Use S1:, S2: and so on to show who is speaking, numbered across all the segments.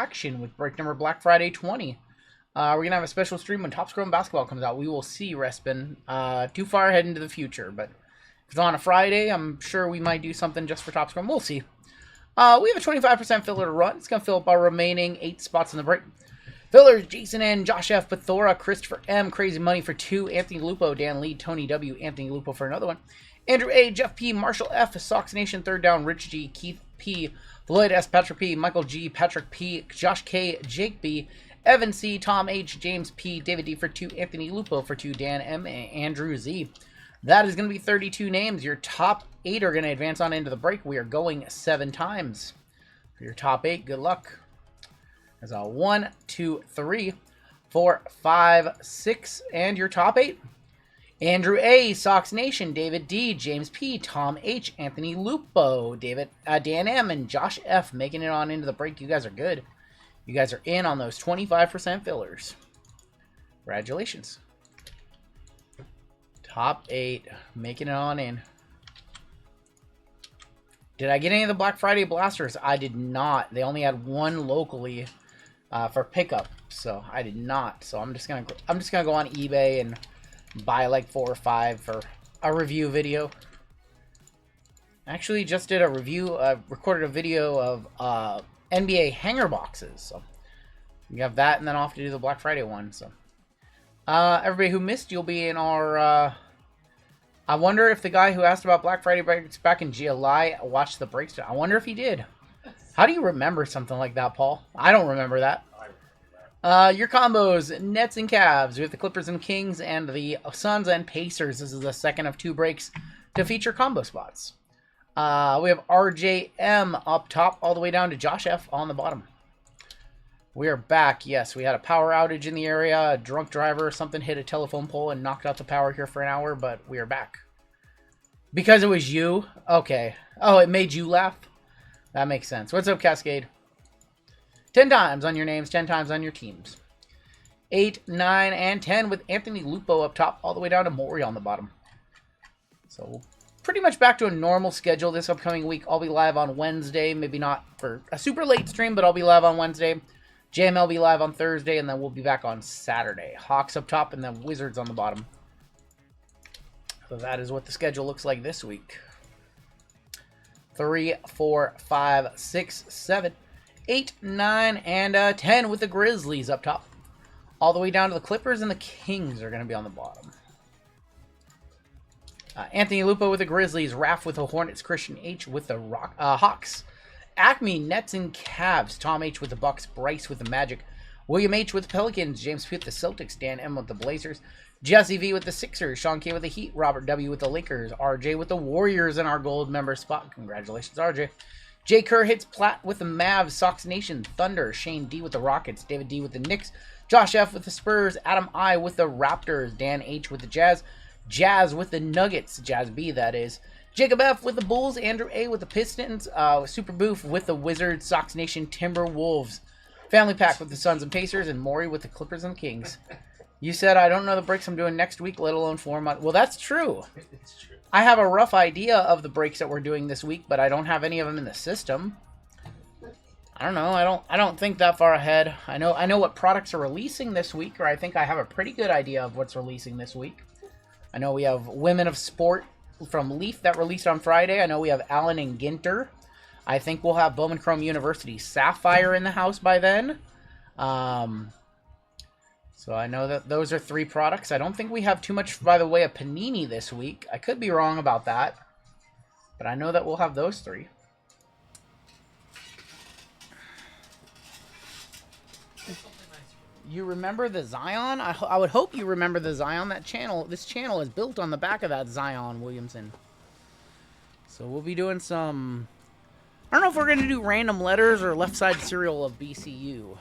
S1: action with break number Black Friday 20. We're going to have a special stream when Top Scrum Basketball comes out. We will see, Respin. Too far ahead into the future, but if it's on a Friday, I'm sure we might do something just for Top Scrum. We'll see. We have a 25% filler to run. It's going to fill up our remaining 8 spots in the break. Fillers, Jason N, Josh F, Pathora, Christopher M, Crazy Money for 2, Anthony Lupo, Dan Lee, Tony W, Anthony Lupo for another one, Andrew A, Jeff P, Marshall F, Sox Nation, Third Down, Rich G, Keith P, Lloyd S, Patrick P, Michael G, Patrick P, Josh K, Jake B, Evan C, Tom H, James P, David D for 2, Anthony Lupo for 2, Dan M, and Andrew Z. That is going to be 32 names. Your top 8 are going to advance on into the break. We are going 7 times. For your top 8, good luck. There's a 1, 2, 3, 4, 5, 6, and your top 8. Andrew A, Sox Nation, David D, James P, Tom H, Anthony Lupo, Dan M, and Josh F making it on into the break. You guys are good. You guys are in on those 25% fillers. Congratulations. Top 8 making it on in. Did I get any of the Black Friday blasters? I did not. They only had one locally for pickup, so I did not. So I'm just gonna go on eBay and buy like 4 or 5 for a review video. Actually, just did a review. Recorded a video of NBA hanger boxes. So we have that, and then off to do the Black Friday one. So everybody who missed, you'll be in our. I wonder if the guy who asked about Black Friday breaks back in July watched the breaks. I wonder if he did. How do you remember something like that, Paul? I don't remember that. Your combos, Nets and Cavs. We have the Clippers and Kings and the Suns and Pacers. This is the second of 2 breaks to feature combo spots. We have RJM up top all the way down to Josh F on the bottom. We are back. Yes, we had a power outage in the area. A drunk driver or something hit a telephone pole and knocked out the power here for an hour, but we are back. Because it was you? Okay. Oh, it made you laugh? That makes sense. What's up, Cascade? 10 times on your names, 10 times on your teams. 8, 9, and 10 with Anthony Lupo up top, all the way down to Maury on the bottom. So, pretty much back to a normal schedule this upcoming week. I'll be live on Wednesday, maybe not for a super late stream, but I'll be live on Wednesday. JML will be live on Thursday, and then we'll be back on Saturday. Hawks up top, and then Wizards on the bottom. So that is what the schedule looks like this week. 3, 4, 5, 6, 7, 8, 9, and 10 with the Grizzlies up top. All the way down to the Clippers, and the Kings are going to be on the bottom. Anthony Lupo with the Grizzlies, Raph with the Hornets, Christian H with the Hawks. Acme, Nets, and Cavs. Tom H with the Bucks, Bryce with the Magic, William H with the Pelicans, James P with the Celtics, Dan M with the Blazers, Jesse V with the Sixers, Sean K with the Heat, Robert W with the Lakers, RJ with the Warriors in our gold member spot. Congratulations, RJ. Jay Kerr hits Platt with the Mavs, Sox Nation, Thunder, Shane D with the Rockets, David D with the Knicks, Josh F with the Spurs, Adam I with the Raptors, Dan H with the Jazz, Jazz with the Nuggets, Jazz B that is, Jacob F with the Bulls, Andrew A with the Pistons, Super Boof with the Wizards, Sox Nation, Timberwolves, Family Pack with the Suns and Pacers, and Maury with the Clippers and Kings. You said I don't know the breaks I'm doing next week, let alone 4 months. Well, that's true. It's true. I have a rough idea of the breaks that we're doing this week, but I don't have any of them in the system. I don't know. I don't think that far ahead. I know what products are releasing this week, or I think I have a pretty good idea of what's releasing this week. I know we have Women of Sport from Leaf that released on Friday. I know we have Allen and Ginter. I think we'll have Bowman Chrome University Sapphire in the house by then. So I know that those are 3 products. I don't think we have too much by the way of Panini this week. I could be wrong about that. But I know that we'll have those 3. You remember the Zion? I would hope you remember the Zion. This channel is built on the back of that Zion Williamson. So we'll be doing some... I don't know if we're going to do random letters or left side serial of BCU.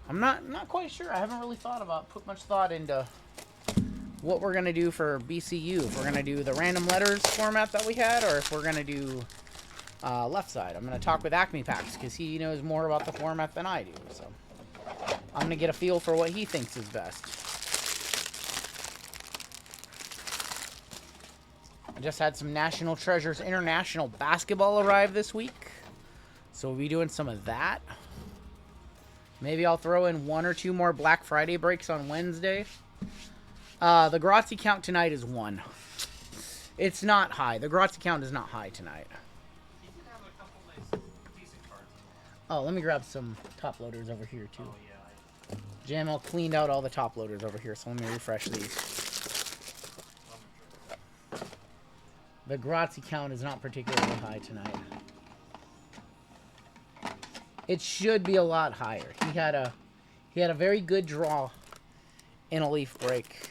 S1: I'm not quite sure. I haven't really put much thought into what we're going to do for BCU. If we're going to do the random letters format that we had, or if we're going to do left side. I'm going to talk with Acme Packs because he knows more about the format than I do. So I'm going to get a feel for what he thinks is best. I just had some National Treasures International basketball arrive this week. So we'll be doing some of that. Maybe I'll throw in 1 or 2 more Black Friday breaks on Wednesday. The Grazie count tonight is 1. It's not high. The Grazie count is not high tonight.
S2: You did have a couple nice, decent cards in there.
S1: Oh, let me grab some top loaders over here, too.
S2: Oh, yeah.
S1: JML cleaned out all the top loaders over here, so let me refresh these. The Grazie count is not particularly high tonight. It should be a lot higher. He had a very good draw in a Leaf break.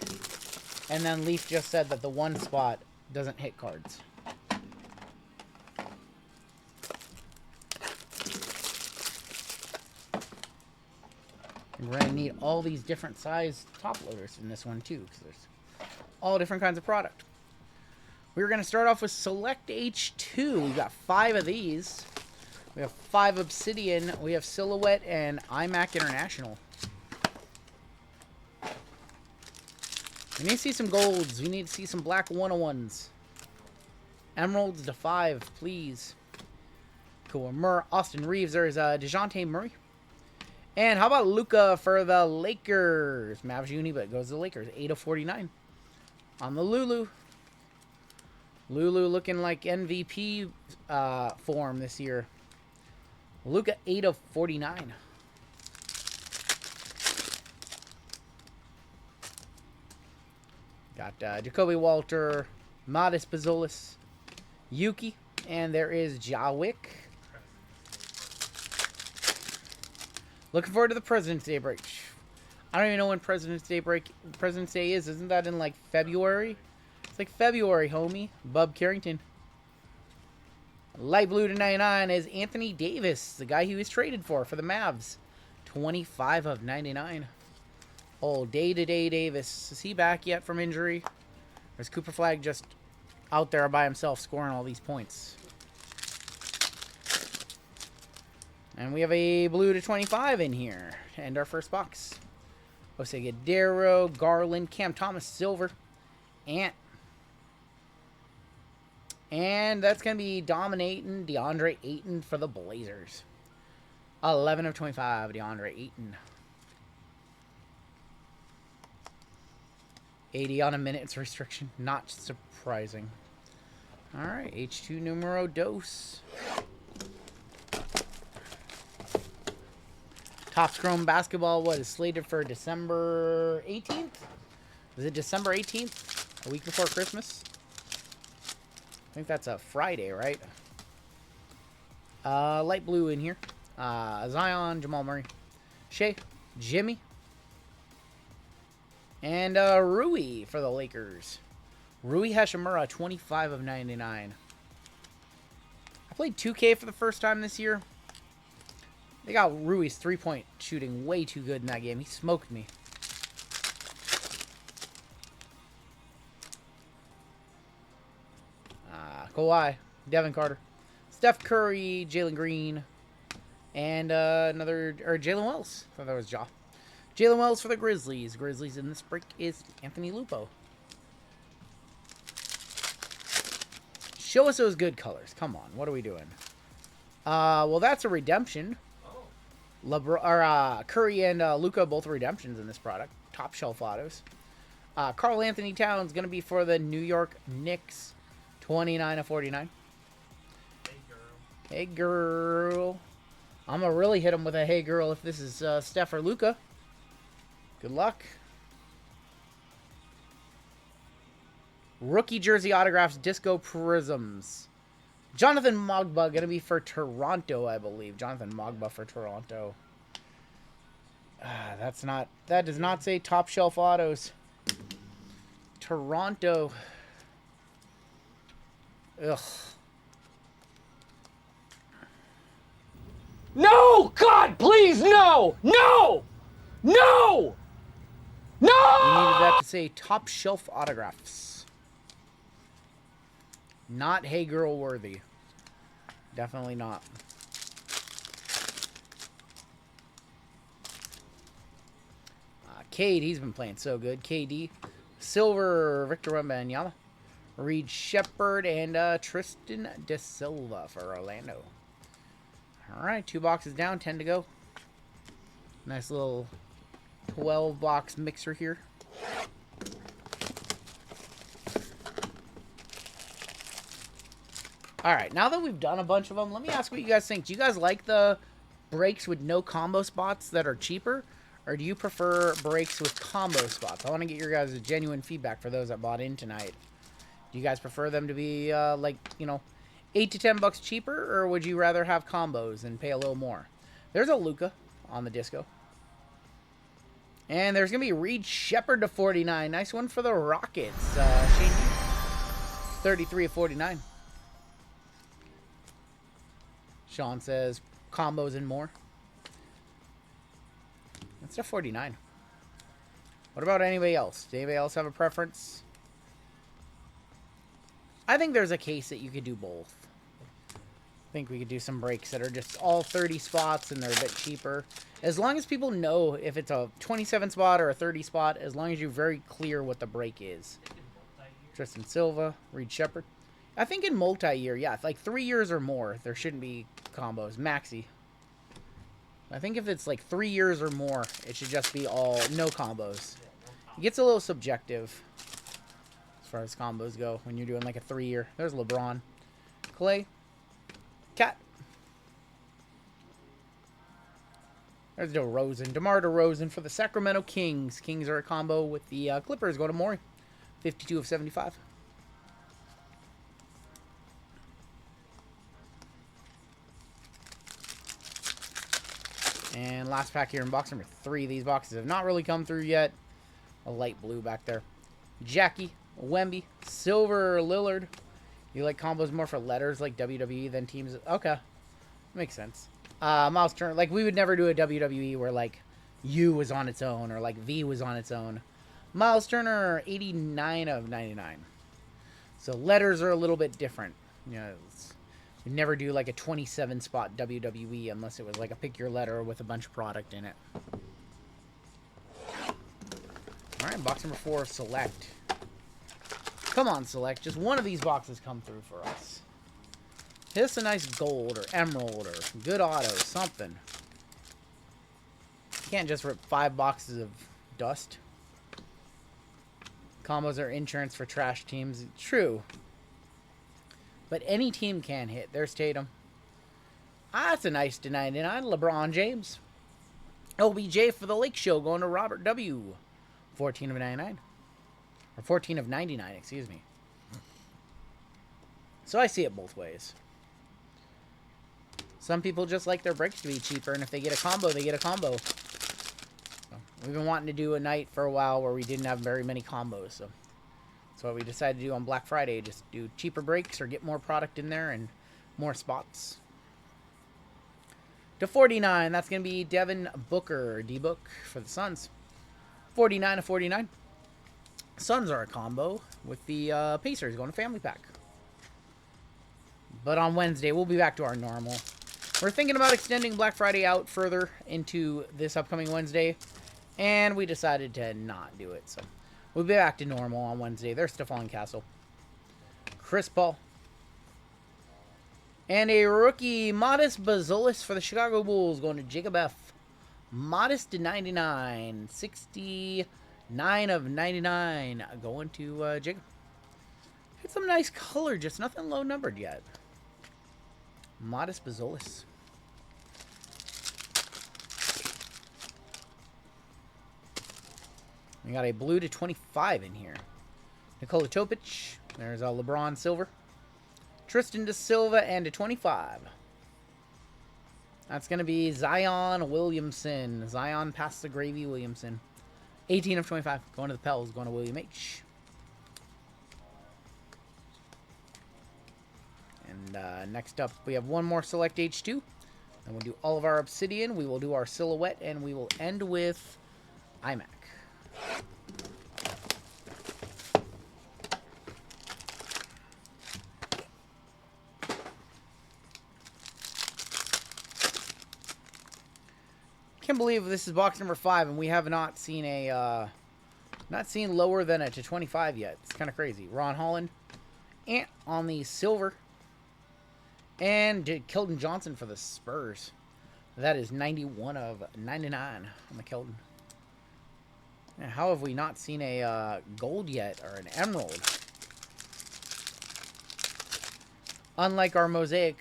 S1: And then Leaf just said that the 1 spot doesn't hit cards. And we're going to need all these different size top loaders in this one too, because there's all different kinds of product. We're going to start off with Select H2. We've got 5 of these. We have 5 Obsidian. We have Silhouette and iMac International. We need to see some golds. We need to see some black 101s. Emeralds to 5, please. Cool. Austin Reeves. There's DeJounte Murray. And how about Luka for the Lakers? Mavs uni, but goes to the Lakers. 8 of 49. On the Lulu. Lulu looking like MVP form this year. Luka, 8 of 49. Got Jacoby Walter, Modest Pazolis, Yuki, and there is Jawick. Looking forward to the President's Day break. I don't even know when President's Day is. Isn't that in like February? It's like February, homie. Bub Carrington. Light blue to 99 is Anthony Davis, the guy he was traded for the Mavs. 25 of 99. Oh, day-to-day Davis. Is he back yet from injury? Or is Cooper Flag just out there by himself scoring all these points? And we have a blue to 25 in here. To end our first box. Jose Guerrero, Garland, Cam Thomas, Silver, Ant. And that's going to be dominating DeAndre Ayton for the Blazers. 11 of 25, DeAndre Ayton. 80 on a minutes restriction. Not surprising. Alright, H2 numero dos. Topps Chrome Basketball, what is slated for December 18th? Is it December 18th? A week before Christmas? I think that's a Friday, right? Light blue in here. Zion, Jamal Murray, Shea, Jimmy, and Rui for the Lakers. Rui Hashimura, 25 of 99. I played 2K for the first time this year. They got Rui's three-point shooting way too good in that game. He smoked me. Kawhi, Devin Carter, Steph Curry, Jalen Green, and Jalen Wells. I thought that was Ja. Jalen Wells for the Grizzlies. Grizzlies in this break is Anthony Lupo. Show us those good colors. Come on, what are we doing? Well, that's a redemption. Curry and Luka both redemptions in this product. Top shelf autos. Karl Anthony Towns going to be for the New York Knicks. 29 of 49.
S2: Hey, girl.
S1: Hey, girl. I'm going to really hit him with a hey, girl if this is Steph or Luka. Good luck. Rookie jersey autographs, Disco Prisms. Jonathan Mogba, going to be for Toronto, I believe. Jonathan Mogba for Toronto. That does not say top shelf autos. Toronto. Ugh.
S3: No! God, please, no! No! No! No!
S1: You needed that to say top shelf autographs. Not hey girl worthy. Definitely not. Cade, he's been playing so good. KD. Silver, Victor Wembanyama. Reed Shepard and Tristan De Silva for Orlando. Alright, 2 boxes down, 10 to go. Nice little 12-box mixer here. Alright, now that we've done a bunch of them, let me ask what you guys think. Do you guys like the breaks with no combo spots that are cheaper? Or do you prefer breaks with combo spots? I want to get your guys' genuine feedback for those that bought in tonight. Do you guys prefer them to be, like, you know, 8 to 10 bucks cheaper? Or would you rather have combos and pay a little more? There's a Luka on the disco. And there's going to be Reed Shepherd to 49. Nice one for the Rockets. Shane, 33 of 49. Sean says combos and more. That's a 49. What about anybody else? Does anybody else have a preference? I think there's a case that you could do both. I think we could do some breaks that are just all 30 spots and they're a bit cheaper. As long as people know if it's a 27 spot or a 30 spot, as long as you're very clear what the break is. Tristan Silva, Reed Shepherd. I think in multi-year, yeah, like 3 years or more, there shouldn't be combos. Maxi. I think if it's like 3 years or more, it should just be all no combos. It gets a little subjective as far as combos go when you're doing like a 3-year. There's LeBron. Clay. Cat. There's DeRozan. DeMar DeRozan for the Sacramento Kings. Kings are a combo with the Clippers. Go to Maury. 52 of 75. And last pack here in box number 3. These boxes have not really come through yet. A light blue back there. Jackie, Wemby, Silver, Lillard. You like combos more for letters like WWE than teams? Okay. Makes sense. Miles Turner. Like, we would never do a WWE where, like, U was on its own or, like, V was on its own. Miles Turner, 89 of 99. So letters are a little bit different. You know, we never do like a 27 spot WWE unless it was like a pick your letter with a bunch of product in it. Alright, box number 4, Select. Come on, Select. Just one of these boxes come through for us. Hit us a nice gold or emerald or good auto, something. You can't just rip 5 boxes of dust. Combos are insurance for trash teams. True. But any team can hit. There's Tatum. That's a nice to 99. LeBron James. LBJ for the Lake Show going to Robert W. 14 of 99. Or 14 of 99, excuse me. So I see it both ways. Some people just like their breaks to be cheaper, and if they get a combo, they get a combo. So we've been wanting to do a night for a while where we didn't have very many combos, so that's what we decided to do on Black Friday. Just do cheaper breaks or get more product in there and more spots. To 49, that's going to be Devin Booker, D-Book for the Suns. 49 of 49. Suns are a combo with the Pacers going to Family Pack. But on Wednesday, we'll be back to our normal. We're thinking about extending Black Friday out further into this upcoming Wednesday, and we decided to not do it. So we'll be back to normal on Wednesday. There's Stephon Castle. Chris Paul. And a rookie, Modest Bazolis for the Chicago Bulls, going to Jacob F. Modest to 99. 69 of 99. Going to Jacob. Hit some nice color, just nothing low numbered yet. Modest Bazolis. We got a blue to 25 in here. Nikola Topic. There's a LeBron Silver. Tristan de Silva and a 25. That's going to be Zion Williamson. Zion past the gravy Williamson. 18 of 25. Going to the Pels. Going to William H. And next up, we have one more Select H2. And we'll do all of our Obsidian. We will do our Silhouette. And we will end with iMac. Can't believe this is box number 5 and we have not seen a lower than a to 25 yet. It's kind of crazy. Ron Holland, Ant on the silver, And Keldon Johnson for the Spurs. That is 91 of 99 on the Keldon. How have we not seen a gold yet, or an emerald? Unlike our Mosaic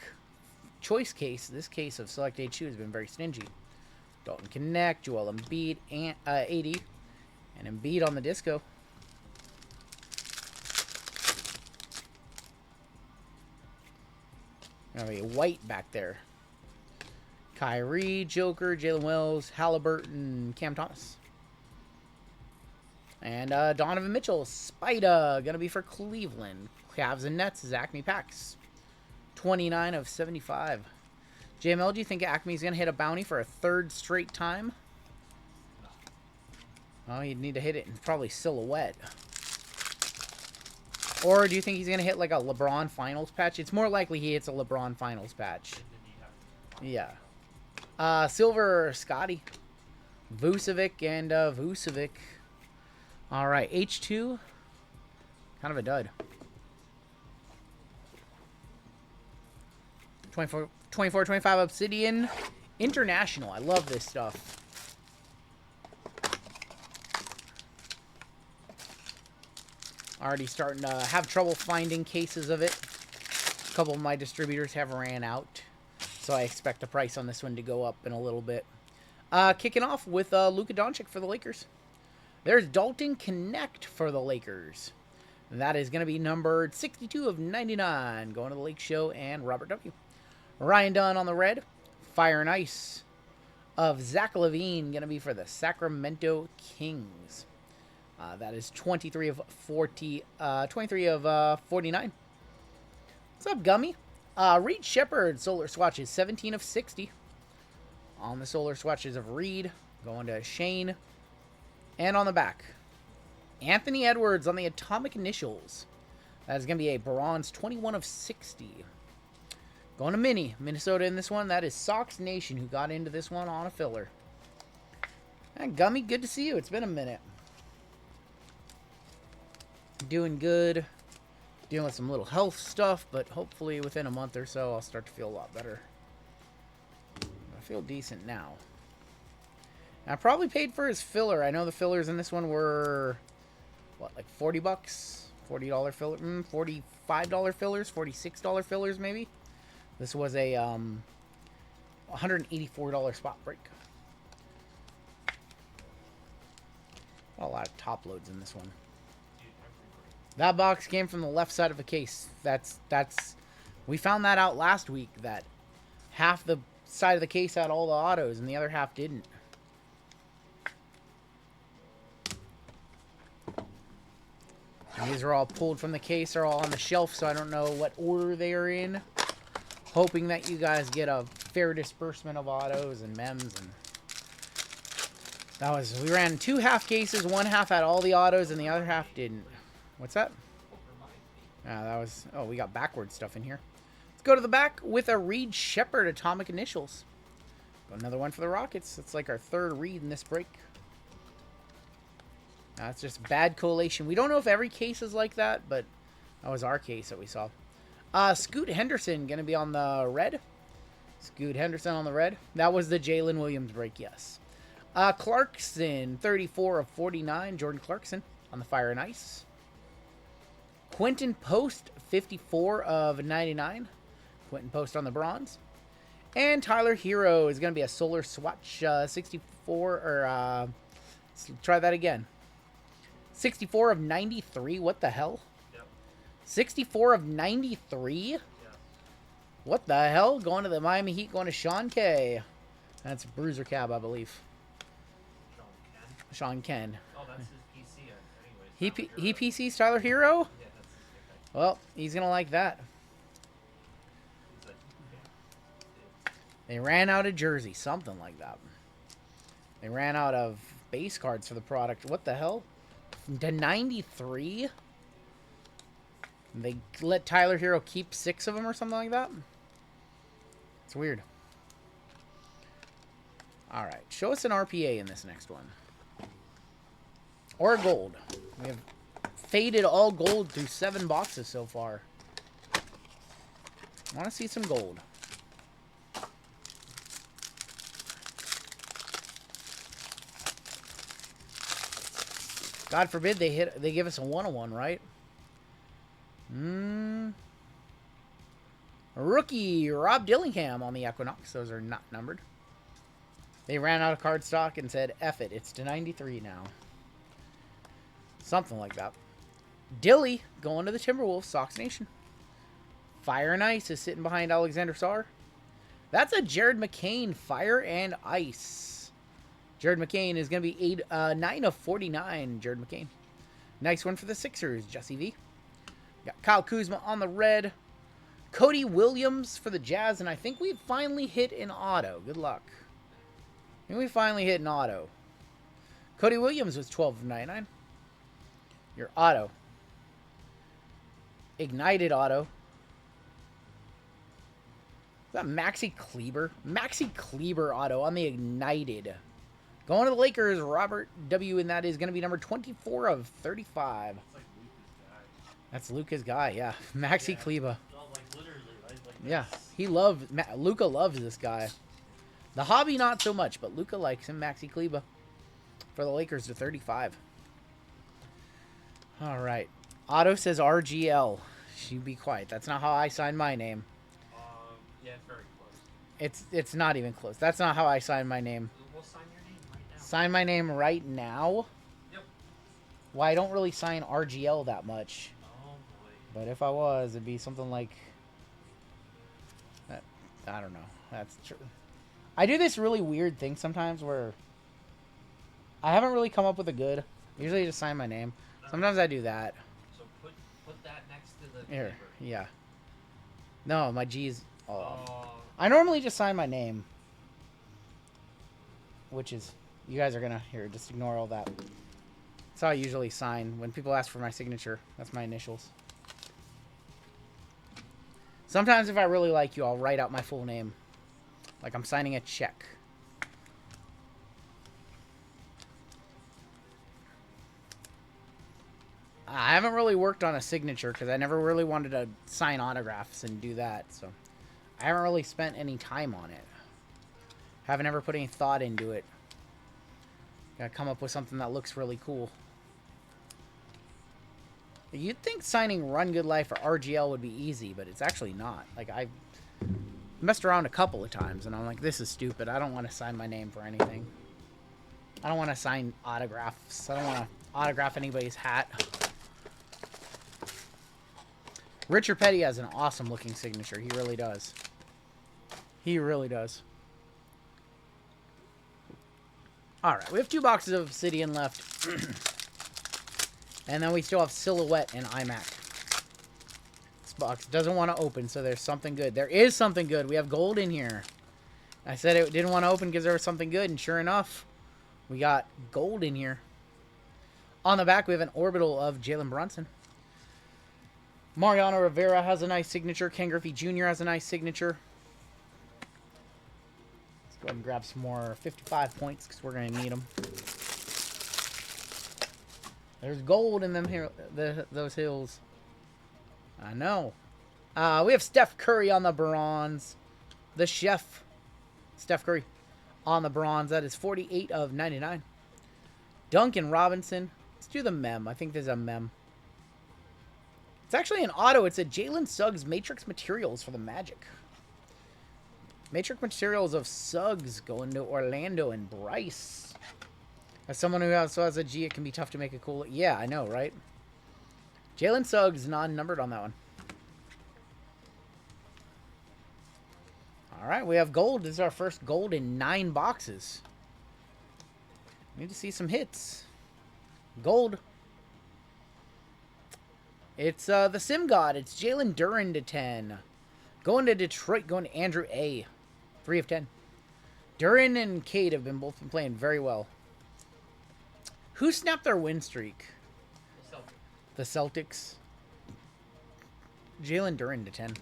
S1: choice case, this case of Select H2 has been very stingy. Dalton Connect, Joel Embiid, and 80, and Embiid on the disco. Have a white back there. Kyrie, Joker, Jalen Wells, Halliburton, Cam Thomas. And Donovan Mitchell, Spida, gonna be for Cleveland. Cavs and Nets, Acme Packs. 29 of 75. JML, do you think Acme's gonna hit a bounty for a third straight time? Oh, he'd need to hit it in probably silhouette. Or do you think he's going to hit like a LeBron Finals patch? It's more likely he hits a LeBron Finals patch. Yeah. Silver, Scotty. Vucevic and Vucevic. All right, H2. Kind of a dud. 24-25 Obsidian. International. I love this stuff. Already starting to have trouble finding cases of it. A couple of my distributors have ran out. So I expect the price on this one to go up in a little bit. Kicking off with Luka Doncic for the Lakers. There's Dalton Connect for the Lakers. That is going to be numbered 62 of 99. Going to the Lake Show and Robert W. Ryan Dunn on the red. Fire and Ice of Zach LaVine. Going to be for the Sacramento Kings. That is 23 of 49. What's up, Gummy? Reed Shepard, Solar Swatches, 17 of 60. On the Solar Swatches of Reed, going to Shane. And on the back, Anthony Edwards on the Atomic Initials. That is going to be a bronze, 21 of 60. Going to Mini, Minnesota in this one. That is Sox Nation, who got into this one on a filler. And Gummy, good to see you. It's been a minute. Doing good. Dealing with some little health stuff, but hopefully within a month or so I'll start to feel a lot better. I feel decent now. And I probably paid for his filler. I know the fillers in this one were, what, like 40 bucks? $40 filler? $45 fillers? $46 fillers maybe? This was a $184 spot break. A lot of top loads in this one. That box came from the left side of the case. We found that out last week, that half the side of the case had all the autos and the other half didn't. And these are all pulled from the case, are all on the shelf, so I don't know what order they are in. Hoping that you guys get a fair disbursement of autos and mems. And we ran 2 half cases. One half had all the autos and the other half didn't. What's that? Oh, we got backward stuff in here. Let's go to the back with a Reed Shepard Atomic Initials. Got another one for the Rockets. It's like our third Reed in this break. It's just bad collation. We don't know if every case is like that, but that was our case that we saw. Scoot Henderson going to be on the red. Scoot Henderson on the red. That was the Jalen Williams break, yes. Clarkson, 34 of 49. Jordan Clarkson on the Fire and Ice. Quentin Post, 54 of 99. Quentin Post on the bronze. And Tyler Hero is going to be a Solar Swatch 64, or let's try that again. 64 of 93, what the hell?
S2: Yep.
S1: 64 of 93?
S2: Yeah.
S1: What the hell? Going to the Miami Heat, going to Sean K. That's Bruiser Cab, I believe. Sean Ken.
S2: Oh, that's his PC. Anyways.
S1: He PC's Tyler Hero?
S2: Yeah, that's his guy.
S1: Well, he's going to like that.
S2: He's like,
S1: They ran out of jersey, something like that. They ran out of base cards for the product. What the hell? To 93? They let Tyler Hero keep 6 of them or something like that? It's weird. Alright, show us an RPA in this next one. Or gold. We have faded all gold through 7 boxes so far. I want to see some gold. God forbid they give us a 101, right? Rookie Rob Dillingham on the Equinox. Those are not numbered. They ran out of card stock and said, F it, it's to 93 now. Something like that. Dilly going to the Timberwolves, Sox Nation. Fire and Ice is sitting behind Alexander Sarr. That's a Jared McCain, Fire and Ice. Jared McCain is going to be 9 of 49, Jared McCain. Nice one for the Sixers, Jesse V. Got Kyle Kuzma on the red. Cody Williams for the Jazz, and I think we finally hit an auto. Good luck. I think we finally hit an auto. Cody Williams was 12 of 99. Your auto. Ignited auto. Is that Maxi Kleber? Maxi Kleber auto on the Ignited. Going to the Lakers, Robert W., and that is going to be number 24 of 35. That's Luca's guy, yeah. Maxi Kleber.
S2: Like literally, right? Like
S1: Yeah, he loves... Luca loves this guy. The hobby, not so much, but Luca likes him. Maxi Kleber for the Lakers to 35. All right. Otto says RGL. She'd be quiet. That's not how I sign my name.
S2: Yeah, it's very close.
S1: It's not even close. That's not how I sign my name.
S2: We'll sign your name right now.
S1: Sign my name right now?
S2: Yep.
S1: Well, I don't really sign RGL that much.
S2: Oh boy.
S1: But if I was, it'd be something like... I don't know. That's true. I do this really weird thing sometimes where... I haven't really come up with a good... Usually I just sign my name. Sometimes I do that.
S2: So put that next to the
S1: Here,
S2: paper.
S1: yeah. No, my G's...
S2: Oh.
S1: I normally just sign my name. Which is... You guys are gonna... Here, just ignore all that. That's how I usually sign. When people ask for my signature, that's my initials. Sometimes if I really like you, I'll write out my full name. Like I'm signing a check. I haven't really worked on a signature because I never really wanted to sign autographs and do that. So I haven't really spent any time on it. Haven't ever put any thought into it. Gotta come up with something that looks really cool. You'd think signing Run Good Life or RGL would be easy, but it's actually not. Like, I've messed around a couple of times, and I'm like, this is stupid. I don't want to sign my name for anything. I don't want to sign autographs. I don't want to autograph anybody's hat. Richard Petty has an awesome-looking signature. He really does. He really does. All right, we have 2 boxes of Obsidian left. And then we still have Silhouette and iMac. This box doesn't want to open, so there's something good. There is something good. We have gold in here. I said it didn't want to open because there was something good, and sure enough, we got gold in here. On the back, we have an orbital of Jalen Brunson. Mariano Rivera has a nice signature. Ken Griffey Jr. has a nice signature. Let's go ahead and grab some more 55 points because we're going to need them. There's gold in them here, those hills. I know. We have Steph Curry on the bronze. The chef, Steph Curry, on the bronze. That is 48 of 99. Duncan Robinson. Let's do the mem. I think there's a mem. It's actually an auto. It's a Jalen Suggs Matrix Materials for the Magic. Matrix Materials of Suggs going to Orlando and Bryce. As someone who also has a G, it can be tough to make a cool... Yeah, I know, right? Jalen Suggs, non-numbered on that one. All right, we have gold. This is our first gold in 9 boxes. Need to see some hits. Gold. It's the Sim God. It's Jalen Duren to 10. Going to Detroit, going to Andrew A. 3 of 10. Duren and Cade have both been playing very well. Who snapped their win streak? The Celtics. Jalen Duren to 10.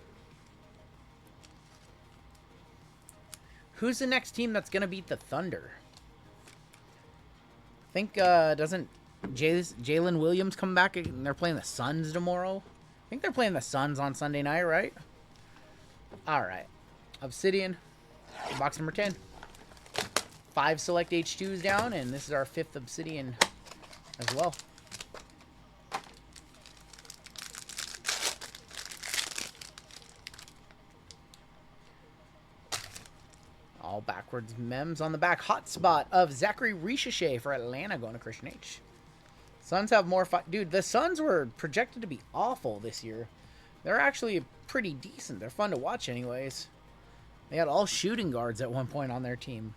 S1: Who's the next team that's going to beat the Thunder? I think, doesn't Jalen Williams come back and they're playing the Suns tomorrow? I think they're playing the Suns on Sunday night, right? All right. Obsidian. Box number 10. 5 select H2s down, and this is our 5th Obsidian as well. All backwards mems on the back. Hotspot of Zachary Richeche for Atlanta going to Christian H. Suns have more fun. Dude, the Suns were projected to be awful this year. They're actually pretty decent. They're fun to watch anyways. They had all shooting guards at one point on their team.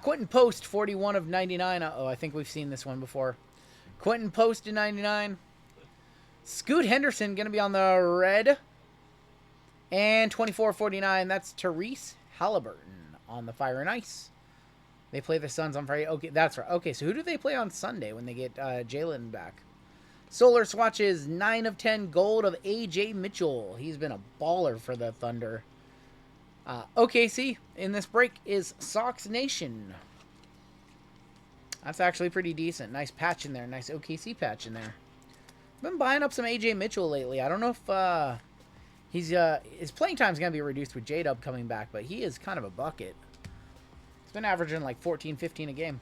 S1: Quentin Post, 41 of 99. Uh-oh, I think we've seen this one before. Quentin Post to 99. Scoot Henderson going to be on the red. And 24-49, that's Therese Halliburton on the Fire and Ice. They play the Suns on Friday. Okay, that's right. Okay, so who do they play on Sunday when they get Jalen back? Solar swatches 9 of 10 gold of A.J. Mitchell. He's been a baller for the Thunder. OKC in this break is Sox Nation. That's actually pretty decent. Nice patch in there. Nice OKC patch in there. Been buying up some A.J. Mitchell lately. I don't know if his playing time is going to be reduced with J-Dub coming back, but he is kind of a bucket. He's been averaging like 14, 15 a game.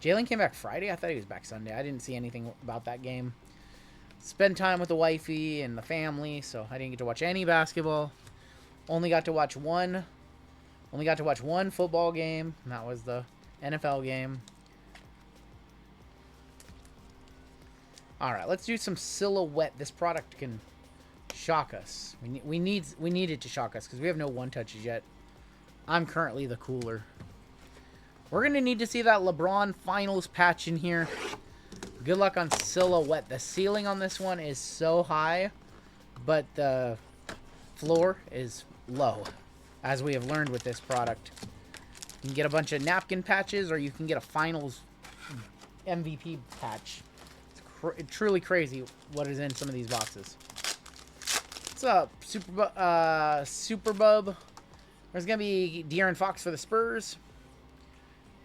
S1: Jalen came back Friday? I thought he was back Sunday. I didn't see anything about that game. Spend time with the wifey and the family, so I didn't get to watch any basketball. Only got to watch one football game, and that was the NFL game. All right, let's do some silhouette. This product can shock us. We need it to shock us because we have no one touches yet. I'm currently the cooler. We're gonna need to see that LeBron Finals patch in here. Good luck on silhouette. The ceiling on this one is so high, but the floor is low, as we have learned with this product. You can get a bunch of napkin patches, or you can get a Finals MVP patch. It's truly crazy what is in some of these boxes. What's up, Superbub? There's going to be De'Aaron Fox for the Spurs.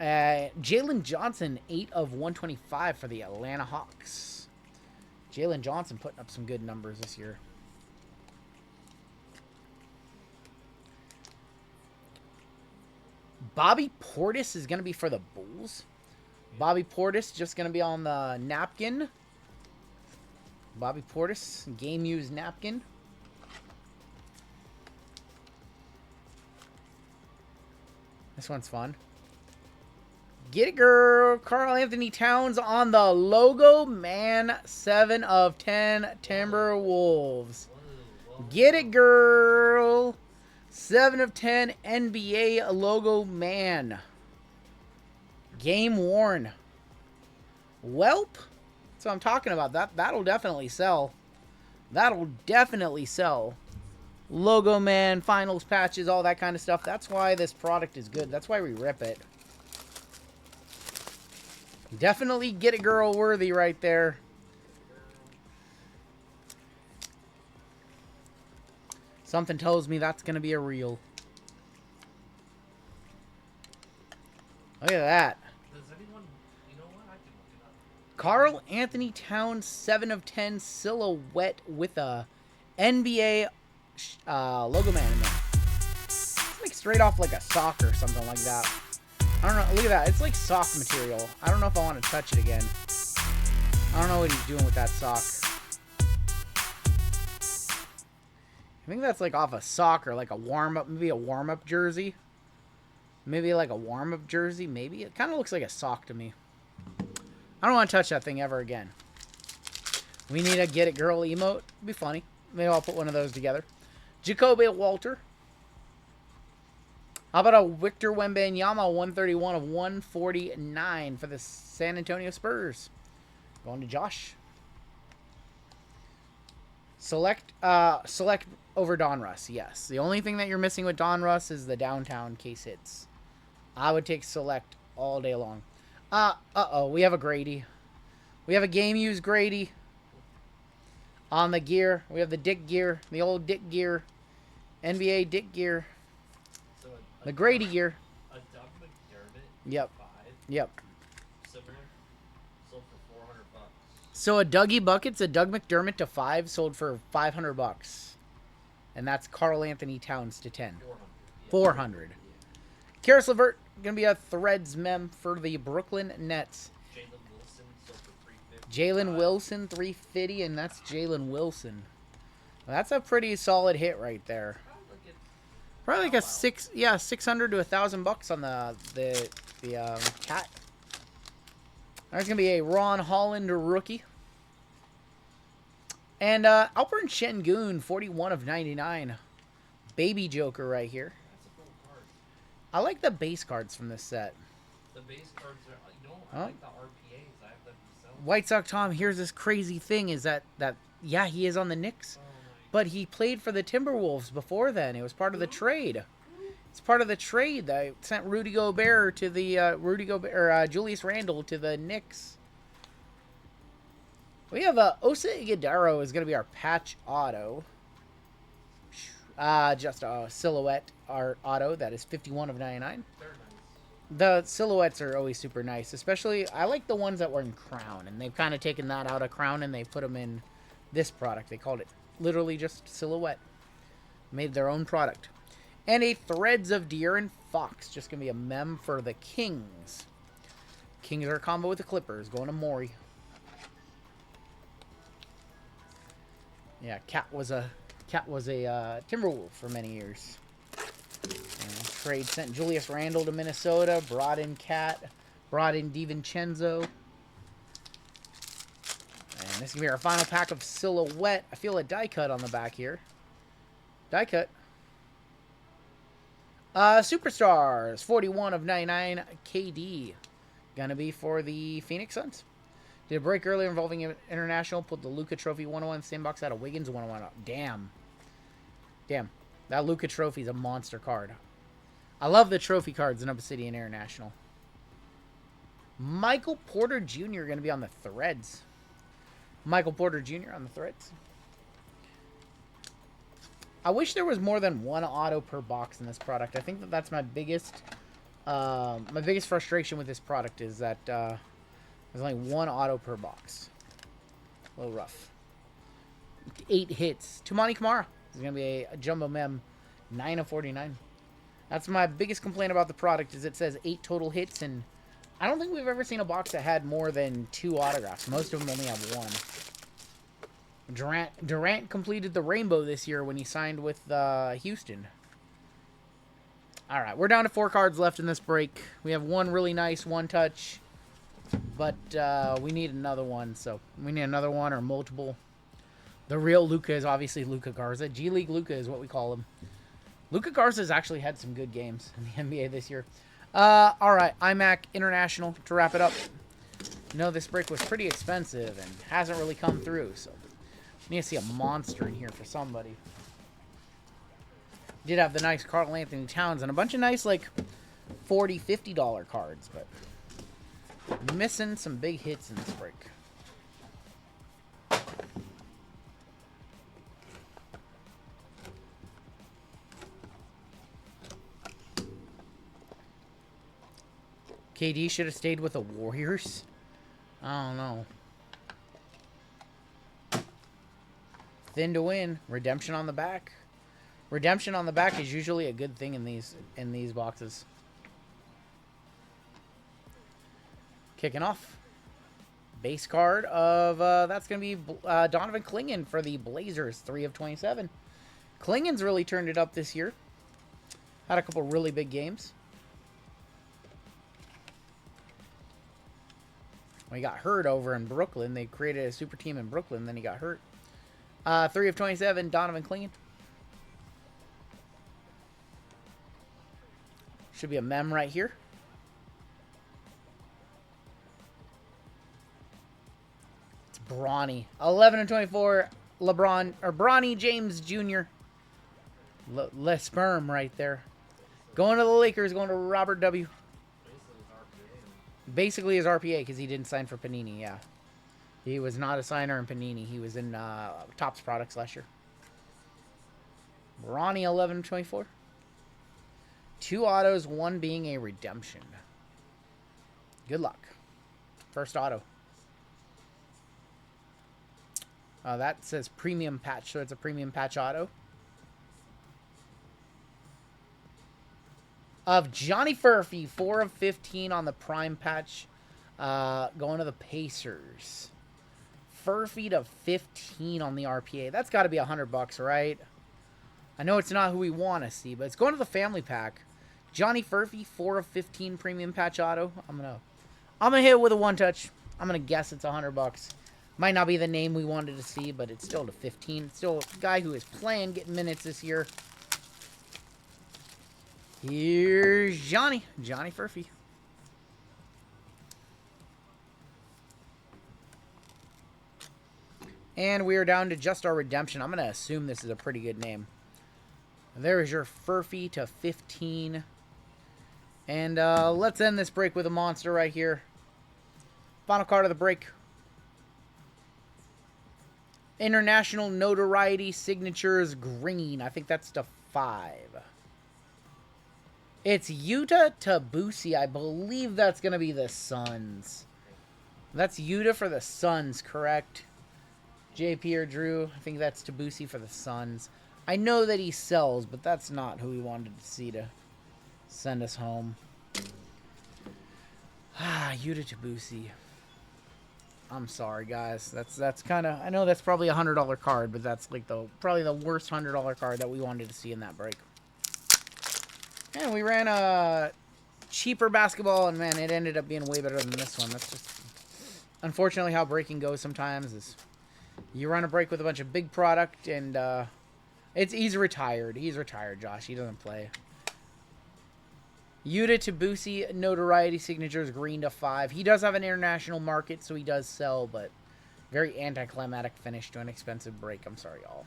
S1: Jalen Johnson, 8 of 125 for the Atlanta Hawks. Jalen Johnson putting up some good numbers this year. Bobby Portis is going to be for the Bulls. Bobby Portis just going to be on the napkin. Bobby Portis, game-used napkin. This one's fun. Get it, girl. Karl Anthony Towns on the logo man. 7 of 10 Timberwolves. Get it, girl. 7 of 10 NBA logo man. Game worn. Welp. That's what I'm talking about. That'll definitely sell. That'll definitely sell. Logo man, finals patches, all that kind of stuff. That's why this product is good. That's why we rip it. Definitely get it, girl worthy right there. Something tells me that's going to be a reel. Look at that.
S2: Does anyone, you know what? I can look it up.
S1: Karl Anthony Towns, 7 of 10 silhouette with a NBA logo man in there. It's like straight off like a sock or something like that. I don't know. Look at that. It's like sock material. I don't know if I want to touch it again. I don't know what he's doing with that sock. I think that's like off a sock or like a warm-up, maybe a warm-up jersey. Maybe like a warm-up jersey, maybe. It kind of looks like a sock to me. I don't want to touch that thing ever again. We need a Get It Girl emote. It'd be funny. Maybe I'll put one of those together. Jacoby Walter. How about a Victor Wembanyama 131 of 149 for the San Antonio Spurs? Going to Josh. Select over Donruss, yes. The only thing that you're missing with Donruss is the downtown case hits. I would take select all day long. Uh-oh, we have a Grady. We have a game-used Grady on the gear. We have the Dick gear, the old Dick gear, NBA Dick gear,
S2: So
S1: the Grady gear.
S2: A Doug McDermott.
S1: Yep.
S2: 5.
S1: Yep.
S2: Similar. Sold for $400.
S1: So a Dougie Buckets, a Doug McDermott to 5 sold for $500. And that's Carl Anthony Towns to 10.
S2: 400.
S1: 400. Karis LeVert, going to be a Threads mem for the Brooklyn Nets.
S2: Jalen Wilson sold for 350.
S1: Jalen Wilson, 350, and that's Jalen Wilson. Well, that's a pretty solid hit right there. Probably like a 600 to $1,000 on the cat. There's gonna be a Ron Holland rookie, and Alperen Şengün, 41 of 99, baby Joker right here.
S2: That's a cool card.
S1: I like the base cards from this set.
S2: The base cards are, I like the RPAs. I have them myself.
S1: White Sox Tom, here's this crazy thing: is that yeah, he is on the Knicks. But he played for the Timberwolves before then. It was part of the trade. It's part of the trade that sent Rudy Gobert to the Julius Randle to the Knicks. We have Osa Ighodaro is going to be our patch auto. Just a silhouette art auto that is 51 of 99.
S2: They're nice.
S1: The silhouettes are always super nice, especially I like the ones that were in Crown, and they've kind of taken that out of Crown and they put them in this product. They called it literally just silhouette. Made their own product. And a Threads of De'Aaron Fox. Just going to be a mem for the Kings. Kings are a combo with the Clippers. Going to Maury. Yeah, Cat was a Timberwolf for many years. And trade sent Julius Randle to Minnesota. Brought in Cat. Brought in DiVincenzo. And this is going to be our final pack of silhouette. I feel a die cut on the back here. Die cut. Superstars. 41 of 99. KD. Gonna be for the Phoenix Suns. Did a break earlier involving International. Put the Luka Trophy 101 same box out of Wiggins 101. Damn. Damn. That Luka Trophy is a monster card. I love the trophy cards in Obsidian International. Michael Porter Jr. going to be on the Threads. Michael Porter Jr. on the Threads. I wish there was more than one auto per box in this product. I think that's my biggest frustration with this product is that there's only one auto per box. A little rough. 8 hits. Tumani Kamara is going to be a jumbo mem. 9 of 49. That's my biggest complaint about the product is it says 8 total hits, and I don't think we've ever seen a box that had more than 2 autographs. Most of them only have 1. Durant completed the rainbow this year when he signed with Houston. All right, we're down to 4 cards left in this break. We have one really nice one-touch, but we need another one. So we need another one or multiple. The real Luka is obviously Luka Garza. G League Luka is what we call him. Luka Garza's actually had some good games in the NBA this year. All right, iMac International to wrap it up. You know, this break was pretty expensive and hasn't really come through, so we need to see a monster in here for somebody. Did have the nice Carl Anthony Towns and a bunch of nice, like, $40, $50 cards, but missing some big hits in this break. KD should have stayed with the Warriors. I don't know. Thin to win. Redemption on the back. Redemption on the back is usually a good thing in these boxes. Kicking off. Base card of that's gonna be Donovan Clingan for the Blazers. 3 of 27. Clingan's really turned it up this year. Had a couple really big games. When he got hurt over in Brooklyn, they created a super team in Brooklyn, then he got hurt. 3 of 27, Donovan Clingan. Should be a mem right here. It's Bronny. 11 of 24, Bronny James Jr. Le Sperm right there. Going to the Lakers, going to Robert W. Basically his RPA because he didn't sign for Panini, yeah. He was not a signer in Panini. He was in Topps products last year. Ronnie 11/24. 2 autos, 1 being a redemption. Good luck. First auto. That says premium patch, so it's a premium patch auto. of Johnny Furphy, 4 of 15 on the prime patch, going to the Pacers. Furphy to 15 on the RPA. That's got to be $100, right? I know it's not who we want to see, but it's going to the family pack. Johnny Furphy, 4 of 15 premium patch auto. I'm gonna hit it with a one touch. I'm gonna guess it's $100. Might not be the name we wanted to see, but it's still to 15. It's still a guy who is playing, getting minutes this year. Here's Johnny Furphy. And we are down to just our redemption. I'm going to assume this is a pretty good name. There is your Furphy to 15. And let's end this break with a monster right here. Final card of the break. International Notoriety Signatures Green. I think that's to 5. It's Yuta Tabusi. I believe that's going to be the Suns. That's Yuta for the Suns, correct? JP or Drew, I think that's Tabusi for the Suns. I know that he sells, but that's not who we wanted to see to send us home. Yuta Tabusi. I'm sorry, guys. That's kind of... I know that's probably a $100 card, but that's like probably the worst $100 card that we wanted to see in that break. And we ran a cheaper basketball, and man, it ended up being way better than this one. That's just... Unfortunately, how breaking goes sometimes is... You run a break with a bunch of big product, and he's retired. He's retired, Josh. He doesn't play. Yuta Tabusi, Notoriety Signatures, green to 5. He does have an international market, so he does sell, but very anticlimactic finish to an expensive break. I'm sorry, y'all.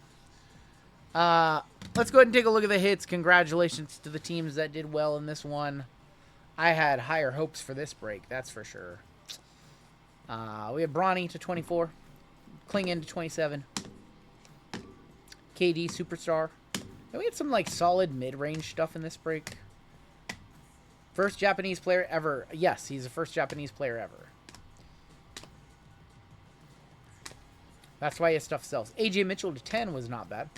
S1: Let's go ahead and take a look at the hits. Congratulations to the teams that did well in this one. I had higher hopes for this break, that's for sure. We have Bronny to 24. Klingon to 27. KD Superstar. And we had some like solid mid-range stuff in this break. First Japanese player ever. Yes, he's the first Japanese player ever. That's why his stuff sells. AJ Mitchell to 10 was not bad.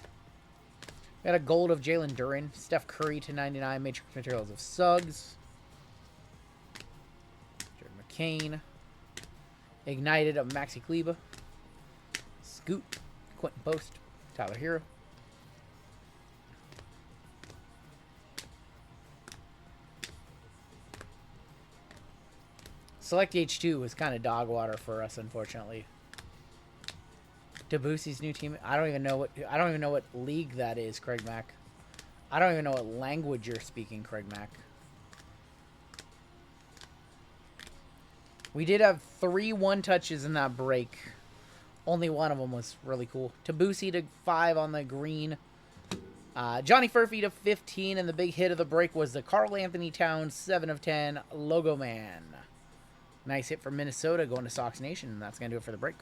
S1: We had a gold of Jalen Duren. Steph Curry to 99. Matrix Materials of Suggs. Jared McCain. Ignited of Maxi Kleba. Scoot. Quentin Post. Tyler Hero. Select H2 was kind of dog water for us, unfortunately. Tabusi's new team. I don't even know what league that is, Craig Mack. I don't even know what language you're speaking, Craig Mack. We did have 3 one-touches in that break. Only one of them was really cool. Tabusi to 5 on the green. Johnny Furphy to 15, and the big hit of the break was the Karl Anthony Towns 7 of 10 Logo Man. Nice hit from Minnesota going to Sox Nation, and that's going to do it for the break.